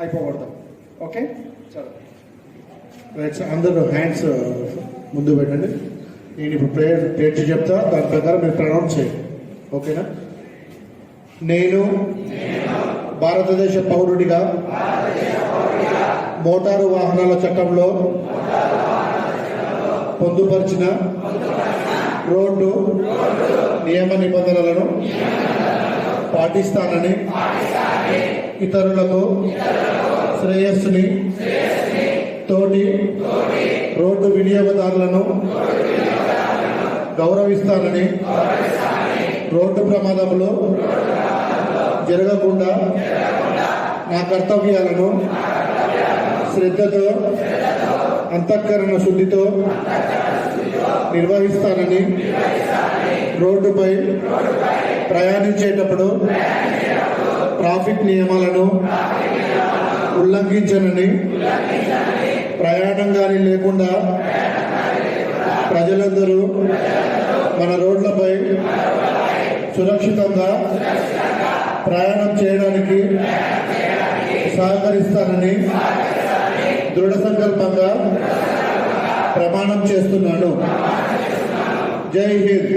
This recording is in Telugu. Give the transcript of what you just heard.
అయిపోగొడతాం. ఓకే, చలో రైట్స్. అందరూ హ్యాండ్స్ ముందు పెట్టండి. నేను ఇప్పుడు ప్రేయర్ డేట్ చెప్తా, దాని ప్రకారం మీరు ప్రొనౌన్స్ చేయండి. ఓకేనా? నేను భారతదేశ పౌరుడిగా మోటారు వాహనాల చట్టంలో పొందుపరిచిన రోడ్డు నియమ నిబంధనలను పాటిస్తానని, ఇతరులకు శ్రేయస్సుని తోటి రోడ్డు వినియోగదారులను గౌరవిస్తానని, రోడ్డు ప్రమాదములు జరగకుండా నా కర్తవ్యాలను శ్రద్ధతో అంతఃకరణ శుద్ధితో నిర్వహిస్తానని, రోడ్డుపై ప్రయాణించేటప్పుడు ట్రాఫిక్ నియమాలను ఉల్లంఘించనని, ప్రయాణం కానీ లేకుండా ప్రజలందరూ మన రోడ్లపై సురక్షితంగా ప్రయాణం చేయడానికి సహకరిస్తానని దృఢ సంకల్పంగా ప్రమాణం చేస్తున్నాను. జై హింద్.